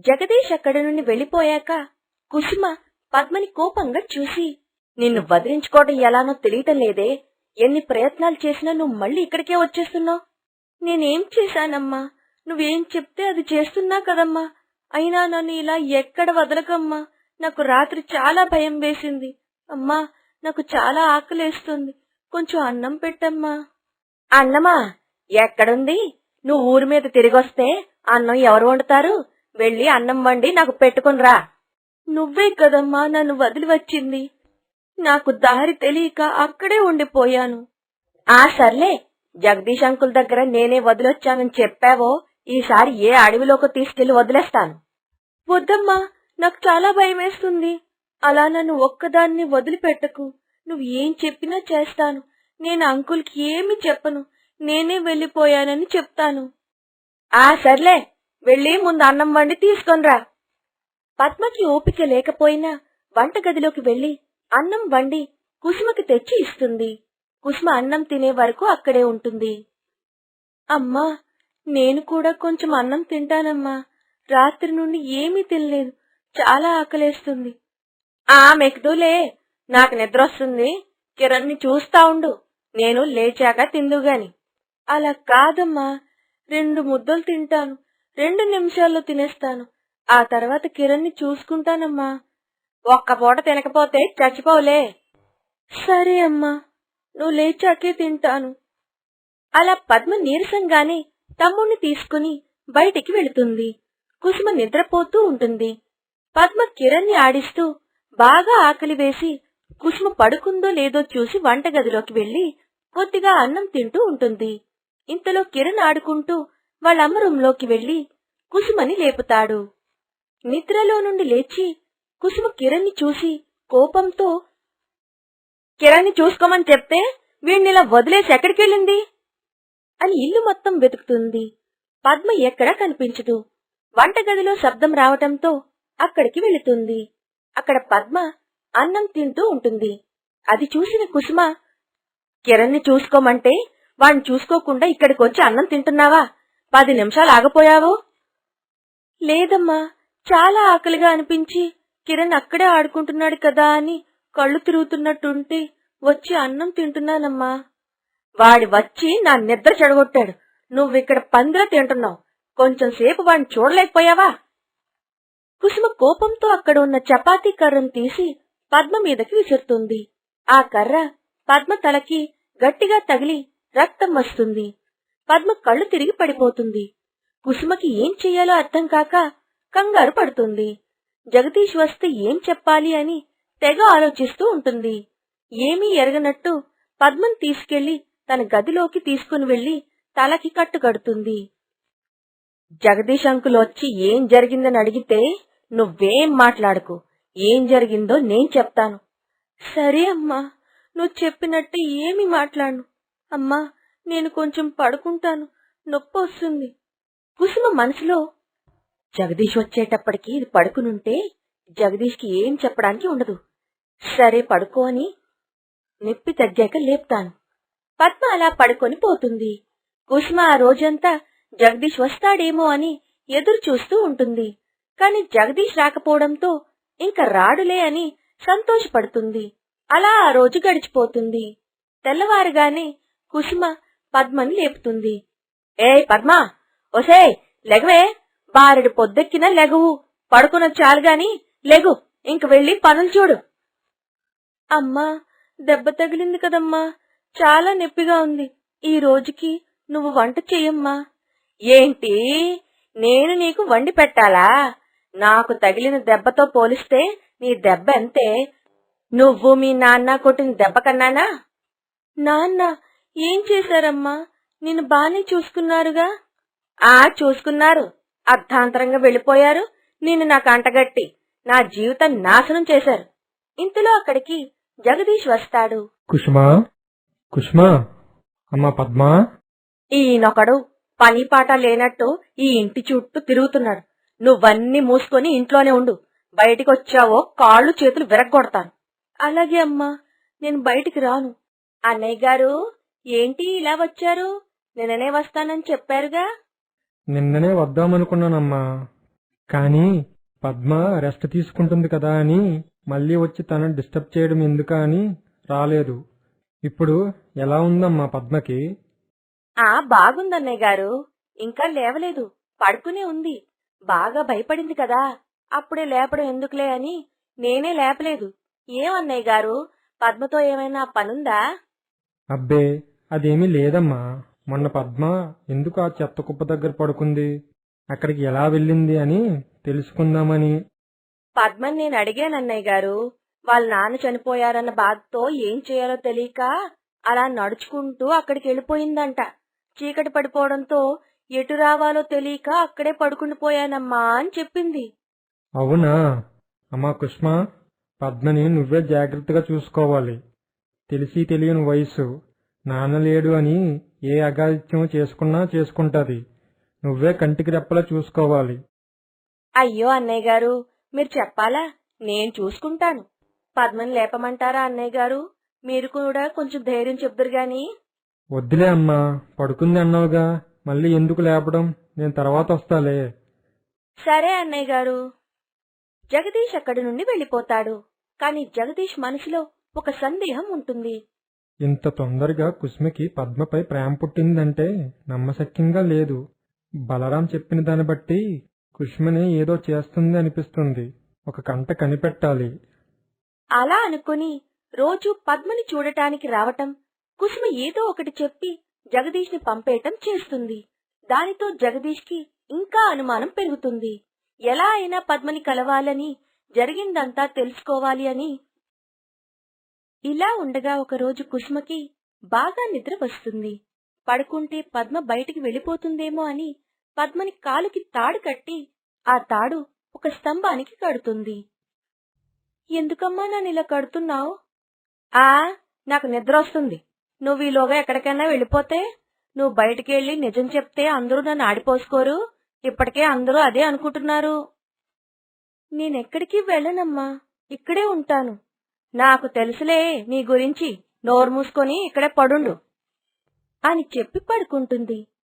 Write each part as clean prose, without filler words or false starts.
జగదీష్ అక్కడి నుండి వెళ్లిపోయాక కుసుమ పద్మని కోపంగా చూసి, నిన్ను వదిలించుకోవడం ఎలానో తెలియటం లేదే. ఎన్ని ప్రయత్నాలు చేసినా నువ్వు మళ్ళీ ఇక్కడికే వచ్చేస్తున్నావు. నేనేం చేశానమ్మా? నువ్వేం చెప్తే అది చేస్తున్నా కదమ్మా. అయినా నన్ను ఇలా ఎక్కడ వదలకమ్మా. నాకు రాత్రి చాలా భయం వేసింది. అమ్మా, నాకు చాలా ఆకలేస్తుంది. కొంచెం అన్నం పెట్టమ్మా. అన్నమా? ఎక్కడుంది? నువ్వు ఊరి మీద తిరిగొస్తే అన్నం ఎవరు వండుతారు? వెళ్ళి అన్నం వండి నాకు పెట్టుకునిరా. నువ్వే కదమ్మా నన్ను వదిలి వచ్చింది. నాకు దారి తెలియక అక్కడే ఉండిపోయాను. ఆ సర్లే, జగదీష్ అంకుల్ దగ్గర నేనే వదిలొచ్చానని చెప్పావో ఈసారి ఏ అడవిలోకి తీసుకెళ్లి వదిలేస్తాను. వద్దమ్మా, నాకు చాలా భయమేస్తుంది. అలా నన్ను ఒక్కదాన్ని వదిలిపెట్టకు. నువ్వు ఏం చెప్పినా చేస్తాను. నేను అంకుల్కి ఏమీ చెప్పను. నేనే వెళ్లిపోయానని చెప్తాను. ఆ సర్లే, వెళ్ళి ముందు అన్నం వండి తీసుకొనిరా. పద్మకి ఓపిక లేకపోయినా వంటగదిలోకి వెళ్లి అన్నం వండి కుసుమకి తెచ్చి ఇస్తుంది. కుసుమ అన్నం తినే వరకు అక్కడే ఉంటుంది. అమ్మా, నేను కూడా కొంచెం అన్నం తింటానమ్మా. రాత్రి నుండి ఏమీ తినలేదు. చాలా ఆకలేస్తుంది. మెక్దూలే, నాకు నిద్ర వస్తుంది. కిరణ్ని చూస్తా ఉండు. నేను లేచాక తిందుగాని. అలా కాదమ్మా, 2 ముద్దలు తింటాను. 2 నిమిషాల్లో తినేస్తాను. ఆ తర్వాత కిరణ్ని చూసుకుంటానమ్మా. ఒక్క పూట తినకపోతే చచ్చిపోలే. సరే అమ్మా, నువ్వు లేచాకే తింటాను. అలా పద్మ నీరసంగానే తమ్ముణ్ణి తీసుకుని బయటికి వెళుతుంది. కుసుమ నిద్రపోతూ ఉంటుంది. పద్మ కిరణ్ని ఆడిస్తూ బాగా ఆకలి వేసి కుసుమ పడుకుందో లేదో చూసి వంటగదిలోకి వెళ్లి కొద్దిగా అన్నం తింటూ ఉంటుంది. ఇంతలో కిరణ్ ఆడుకుంటూ వాళ్ళమ్మ రూంలోకి వెళ్లి కుసుమని లేపుతాడు. నిద్రలో నుండి లేచి కుసుమ కిరణ్ని చూసి కోపంతో, కిరణ్ని చూసుకోమని చెప్తే వీణ్ణిలా వదిలేసి ఎక్కడికెళ్ళింది అని ఇల్లు మొత్తం వెతుకుతుంది. పద్మ ఎక్కడా కనిపించదు. వంటగదిలో శబ్దం రావటంతో అక్కడికి వెళుతుంది. అక్కడ పద్మ అన్నం తింటూ ఉంటుంది. అది చూసిన కుసుమ, కిరణ్ని చూసుకోమంటే వాణ్ణి చూసుకోకుండా ఇక్కడికొచ్చి అన్నం తింటున్నావా? 10 నిమిషాలు ఆగపోయావు? లేదమ్మా, చాలా ఆకలిగా అనిపించి కిరణ్ అక్కడే ఆడుకుంటున్నాడు కదా అని కళ్ళు తిరుగుతున్నట్టుంటే వచ్చి అన్నం తింటున్నానమ్మా. వాడి వచ్చి నా నిద్ర చెడగొట్టాడు. నువ్విక్కడ పందిలా తింటున్నావు. కొంచెం సేపు వాడిని చూడలేకపోయావా? కుసుమ కోపంతో అక్కడ ఉన్న చపాతీ కర్రను తీసి పద్మ మీదకి విసురుతుంది. ఆ కర్ర పద్మ తలకి గట్టిగా తగిలి రక్తం వస్తుంది. పద్మ కళ్ళు తిరిగి పడిపోతుంది. కుసుమకి ఏం చెయ్యాలో అర్థం కాక కంగారు పడుతుంది. జగదీష్ వస్తే ఏం చెప్పాలి అని తెగ ఆలోచిస్తూ ఉంటుంది. ఏమీ ఎరగనట్టు పద్మను తీసుకెళ్లి తన గదిలోకి తీసుకుని వెళ్లి తలకి కట్టుకడుతుంది. జగదీష్ అంకుల్ వచ్చి ఏం జరిగిందని అడిగితే నువ్వేం మాట్లాడకు. ఏం జరిగిందో నేను చెప్తాను. సరే అమ్మా, నువ్వు చెప్పినట్టు ఏమీ మాట్లాడను. అమ్మా, నేను కొంచెం పడుకుంటాను. నొప్పి వస్తుంది. కుసుమ మనసులో, జగదీష్ వచ్చేటప్పటికి ఇది పడుకునుంటే జగదీష్కి ఏం చెప్పడానికి ఉండదు. సరే పడుకో అని నొప్పి తగ్గాక లేపుతాను. పద్మ అలా పడుకొని పోతుంది. కుసుమ ఆ రోజంతా జగదీష్ వస్తాడేమో అని ఎదురు చూస్తూ ఉంటుంది. కాని జగదీష్ రాకపోవడంతో ఇంక రాడులే అని సంతోషపడుతుంది. అలా ఆ రోజు గడిచిపోతుంది. తెల్లవారుగానే కుసుమ పద్మని లేపుతుంది. ఏయ్ పద్మ, ఒసే లెగవే, బారెడు పొద్దెక్కినా లెగవు. పడుకున్న చాలుగాని లెగు, ఇంక వెళ్లి పనులు చూడు. అమ్మా, దెబ్బ తగిలింది కదమ్మా, చాలా నొప్పిగా ఉంది. ఈ రోజుకి నువ్వు వంట చెయ్యమ్మా. ఏంటి, నేను నీకు వండి పెట్టాలా? నాకు తగిలిన దెబ్బతో పోలిస్తే నీ దెబ్బ ఎంతే? నువ్వు మీ నాన్న కొట్టిన దెబ్బ కన్నానా? నాన్న ఏం చేశారమ్మా? నిన్ను బానే చూసుకున్నారుగా? చూసుకున్నారు. అర్ధాంతరంగా వెళ్లిపోయారు. నిన్ను నాకు అంటగట్టి నా జీవితం నాశనం చేశారు. ఇంతలో అక్కడికి జగదీష్ వస్తాడు. కుసుమా, కుసుమా, అమ్మా పద్మా. ఈయనొకడు పని పాట లేనట్టు ఈ ఇంటి చుట్టూ తిరుగుతున్నాడు. నువ్వన్నీ మూసుకొని ఇంట్లోనే ఉండు. బయటికొచ్చావో కాళ్ళు చేతులు విరగ్గొడతాను. అలాగే అమ్మా, నేను బయటికి రాను. అన్నయ్య గారు, ఏంటి ఇలా వచ్చారు? నిన్ననే వస్తానని చెప్పారుగా. నిన్ననే వద్దామనుకున్నానమ్మా. కానీ పద్మ రెస్ట్ తీసుకుంటుంది కదా అని మళ్ళీ వచ్చి తనని డిస్టర్బ్ చేయడం ఎందుకా అని రాలేదు. ఇప్పుడు ఎలా ఉందమ్మా పద్మకి? బాగుందన్నయ్య గారు. ఇంకా లేవలేదు, పడుకునే ఉంది. బాగా భయపడింది కదా, అప్పుడే లేపడం ఎందుకులే అని నేనే లేపలేదు. ఏమన్నయ్య గారు, పద్మతో ఏమైనా పనుందా? అబ్బే, అదేమీ లేదమ్మా. మొన్న పద్మ ఎందుకు ఆ చెత్త కుప్ప దగ్గర పడుకుంది, అక్కడికి ఎలా వెళ్ళింది అని తెలుసుకుందామని. పద్మని నేను అడిగానన్నయ్య గారు. వాళ్ళ నాన్న చనిపోయారన్న బాధతో ఏం చేయాలో తెలియక అలా నడుచుకుంటూ అక్కడికి వెళ్ళిపోయిందంట. చీకటి పడిపోవడంతో ఎటు రావాలో తెలియక అక్కడే పడుకుండిపోయానమ్మా అని చెప్పింది. అవునా? అమ్మా కుష్మా, పద్మని నువ్వే జాగ్రత్తగా చూసుకోవాలి. తెలిసి తెలియని వయసు, నాన్న లేడు అని ఏ అగాత్యం చేసుకున్నా చేసుకుంటది. నువ్వే కంటికి రెప్పలా చూసుకోవాలి. అయ్యో అన్నయ్య గారు, మీరు చెప్పాలా? నేను చూసుకుంటాను. పద్మని లేపమంటారా అన్నయ్య గారు? మీరు కూడా కొంచెం ధైర్యం చెప్దురు గాని. వద్దులే అమ్మా, పడుకుంది అన్నావుగా, మళ్ళీ ఎందుకు లేపడం? నేను తర్వాత వస్తాలే. సరే అన్నయ్య గారు. జగదీష్ అక్కడి నుండి వెళ్ళిపోతాడు. కాని జగదీష్ మనసులో ఒక సందేహం ఉంటుంది. ఇంత తొందరగా కుసుమికి పద్మపై ప్రేమ పుట్టిందంటే నమ్మశక్యంగా లేదు. బలరాం చెప్పిన దాన్ని బట్టి కుసుమని ఏదో చేస్తుంది అనిపిస్తుంది. ఒక కంట కనిపెట్టాలి. అలా అనుకుని రోజు పద్మని చూడటానికి రావటం, కుసుమ ఏదో ఒకటి చెప్పి జగదీష్ ని పంపేయటం చేస్తుంది. దానితో జగదీష్ కి ఇంకా అనుమానం పెరుగుతుంది. ఎలా అయినా పద్మని కలవాలని, జరిగిందంతా తెలుసుకోవాలి అని. ఇలా ఉండగా ఒకరోజు కుసుమకి బాగా నిద్ర వస్తుంది. పడుకుంటే పద్మ బయటికి వెళ్ళిపోతుందేమో అని పద్మని కాలుకి తాడు కట్టి ఆ తాడు ఒక స్తంభానికి కడుతుంది. ఎందుకమ్మా నన్నిలా కడుతున్నావు? నాకు నిద్ర వస్తుంది. నువ్వు ఈలోగా ఎక్కడికైనా వెళ్ళిపోతే, నువ్వు బయటికి వెళ్లి నిజం చెప్తే అందరూ నన్ను ఆడిపోసుకోరు. ఇప్పటికే అందరూ అదే అనుకుంటున్నారు. నేనెక్కడికి వెళ్ళనమ్మా, ఇక్కడే ఉంటాను. నాకు తెలుసులే నీ గురించి. నోరు మూసుకొని ఇక్కడే పడుండు అని చెప్పి పడుకుంటుంది.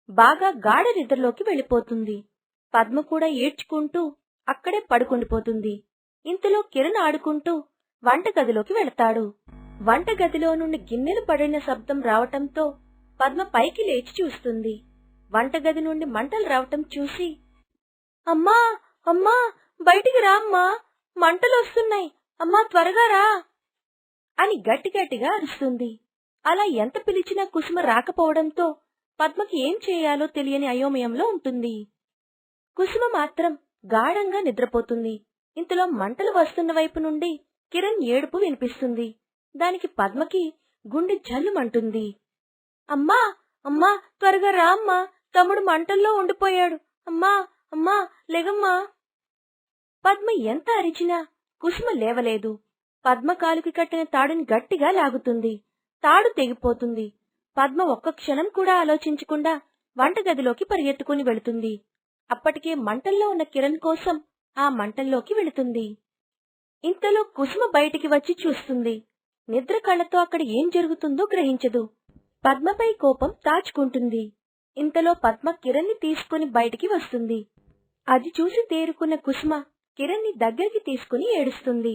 బాగా గాఢ నిద్రలోకి వెళ్ళిపోతుంది. పద్మ కూడా ఏడ్చుకుంటూ అక్కడే పడుకుండిపోతుంది. ఇంతలో కిరణ్ ఆడుకుంటూ వంటగదిలోకి వెళతాడు. వంటగదిలో నుండి గిన్నెలు పడిన శబ్దం రావటంతో పద్మ పైకి లేచి చూస్తుంది. వంటగది నుండి మంటలు రావటం చూసి, అమ్మా అమ్మా, బయటికి రా అమ్మా, మంటలు వస్తున్నాయి, అమ్మా త్వరగా రా అని గట్టిగట్టిగా అరుస్తుంది. అలా ఎంత పిలిచినా కుసుమ రాకపోవడంతో పద్మకి ఏం చేయాలో తెలియని అయోమయంలో ఉంటుంది. కుసుమ మాత్రం గాఢంగా నిద్రపోతుంది. ఇంతలో మంటలు వస్తున్న వైపు నుండి కిరణ్ ఏడుపు వినిపిస్తుంది. దానికి పద్మకి గుండె జల్లుమంటుంది. అమ్మా అమ్మా, త్వరగా రా అమ్మా, తమ్ముడు మంటల్లో ఉండిపోయాడు, అమ్మా అమ్మా లెగమ్మా. పద్మ ఎంత అరిచినా కుసుమ లేవలేదు. పద్మ కాలుకి కట్టిన తాడుని గట్టిగా లాగుతుంది. తాడు తెగిపోతుంది. పద్మ ఒక్క క్షణం కూడా ఆలోచించకుండా వంటగదిలోకి పరిగెత్తుకుని వెళుతుంది. అప్పటికే మంటల్లో ఉన్న కిరణ్ కోసం ఆ మంటల్లోకి వెళుతుంది. ఇంతలో కుసుమ బయటికి వచ్చి చూస్తుంది. నిద్ర కళ్ళతో అక్కడ ఏం జరుగుతుందో గ్రహించదు. పద్మపై కోపం దాచుకుంటుంది. ఇంతలో పద్మ కిరణ్ ని తీసుకుని బయటికి వస్తుంది. అది చూసి తేరుకున్న కుసుమ కిరణ్ ని దగ్గరికి తీసుకుని ఏడుస్తుంది.